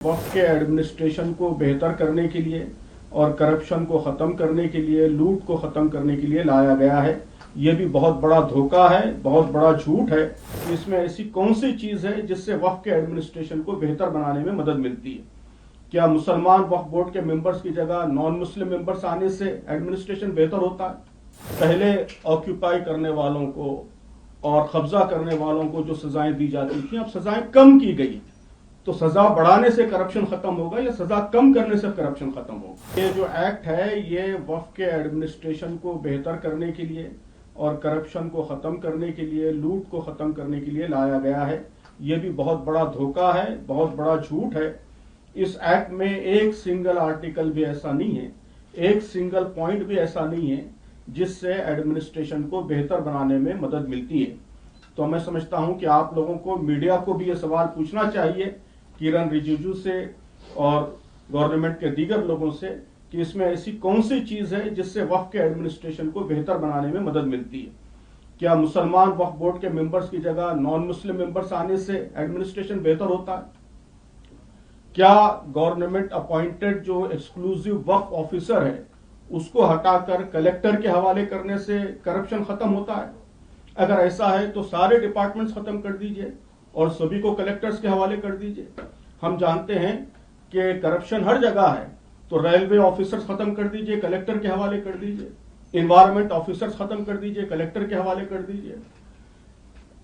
वक्त के एडमिनिस्ट्रेशन को बेहतर करने के लिए और करप्शन को ख़त्म करने के लिए, लूट को ख़त्म करने के लिए लाया गया है। ये भी बहुत बड़ा धोखा है, बहुत बड़ा झूठ है। इसमें ऐसी कौन सी चीज़ है जिससे वक्त के एडमिनिस्ट्रेशन को बेहतर बनाने में मदद मिलती है? क्या मुसलमान वक्फ बोर्ड के मेंबर्स की जगह नॉन मुस्लिम मेंबर्स आने से एडमिनिस्ट्रेशन बेहतर होता है? पहले ऑक्यूपाई करने वालों को और कब्जा करने वालों को जो सजाएं दी जाती थी, अब सजाएं कम की गई। तो सजा बढ़ाने से करप्शन खत्म होगा या सजा कम करने से करप्शन खत्म होगा? ये जो एक्ट है ये वक्फ के एडमिनिस्ट्रेशन को बेहतर करने के लिए और करप्शन को खत्म करने के लिए, लूट को खत्म करने के लिए लाया गया है। ये भी बहुत बड़ा धोखा है, बहुत बड़ा झूठ है। इस एक्ट में एक सिंगल आर्टिकल भी ऐसा नहीं है, एक सिंगल पॉइंट भी ऐसा नहीं है जिससे एडमिनिस्ट्रेशन को बेहतर बनाने में मदद मिलती है। तो मैं समझता हूं कि आप लोगों को, मीडिया को भी ये सवाल पूछना चाहिए किरण रिजिजू से और गवर्नमेंट के दीगर लोगों से कि इसमें ऐसी कौन सी चीज है जिससे वक्फ के एडमिनिस्ट्रेशन को बेहतर बनाने में मदद मिलती है? क्या मुसलमान वक्फ बोर्ड के मेंबर्स की जगह नॉन मुस्लिम मेंबर्स आने से एडमिनिस्ट्रेशन बेहतर होता है? क्या गवर्नमेंट अपॉइंटेड जो एक्सक्लूसिव वक्फ ऑफिसर है उसको हटाकर कलेक्टर के हवाले करने से करप्शन खत्म होता है? अगर ऐसा है तो सारे डिपार्टमेंट्स खत्म कर दीजिए और सभी को कलेक्टर्स के हवाले कर दीजिए। हम जानते हैं कि करप्शन हर जगह है, तो रेलवे ऑफिसर्स खत्म कर दीजिए, कलेक्टर के हवाले कर दीजिए। इन्वायरमेंट ऑफिसर्स खत्म कर दीजिए, कलेक्टर के हवाले कर दीजिए।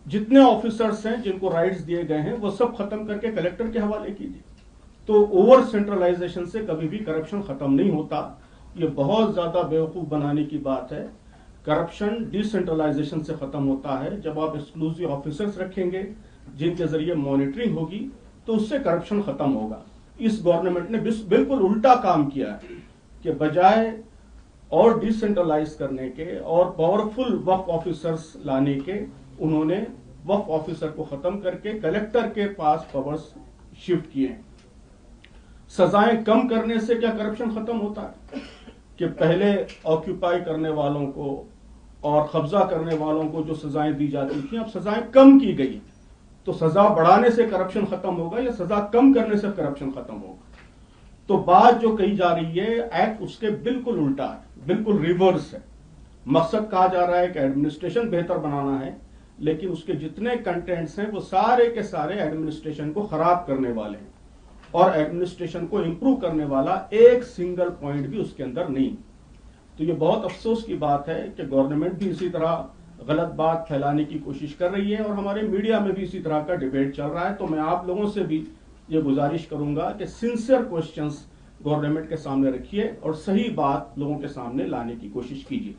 जितने ऑफिसर्स हैं जिनको राइट्स दिए गए हैं वो सब खत्म करके कलेक्टर के हवाले कीजिए। तो ओवर सेंट्रलाइजेशन से कभी भी करप्शन खत्म नहीं होता। ये बहुत ज्यादा बेवकूफ बनाने की बात है। करप्शन डिसेंट्रलाइजेशन से खत्म होता है। जब आप एक्सक्लूसिव ऑफिसर्स रखेंगे जिनके जरिए मॉनिटरिंग होगी तो उससे करप्शन खत्म होगा। इस गवर्नमेंट ने बिल्कुल उल्टा काम किया है कि बजाय और डिसेंट्रलाइज करने के और पावरफुल वक्फ ऑफिसर्स लाने के, उन्होंने वक्फ ऑफिसर को खत्म करके कलेक्टर के पास पावर्स शिफ्ट किए हैं। सजाएं कम करने से क्या करप्शन खत्म होता है? कि पहले ऑक्यूपाई करने वालों को और कब्जा करने वालों को जो सजाएं दी जाती थी, अब सजाएं कम की गई। तो सजा बढ़ाने से करप्शन खत्म होगा या सजा कम करने से करप्शन खत्म होगा? तो बात जो कही जा रही है, एक्ट उसके बिल्कुल उल्टा है, बिल्कुल रिवर्स है। मकसद कहा जा रहा है कि एडमिनिस्ट्रेशन बेहतर बनाना है, लेकिन उसके जितने कंटेंट्स हैं वो सारे के सारे एडमिनिस्ट्रेशन को खराब करने वाले हैं और एडमिनिस्ट्रेशन को इंप्रूव करने वाला एक सिंगल पॉइंट भी उसके अंदर नहीं। तो ये बहुत अफसोस की बात है कि गवर्नमेंट भी इसी तरह गलत बात फैलाने की कोशिश कर रही है और हमारे मीडिया में भी इसी तरह का डिबेट चल रहा है। तो मैं आप लोगों से भी ये गुजारिश करूंगा कि सिंसियर क्वेश्चंस गवर्नमेंट के सामने रखिए और सही बात लोगों के सामने लाने की कोशिश कीजिए।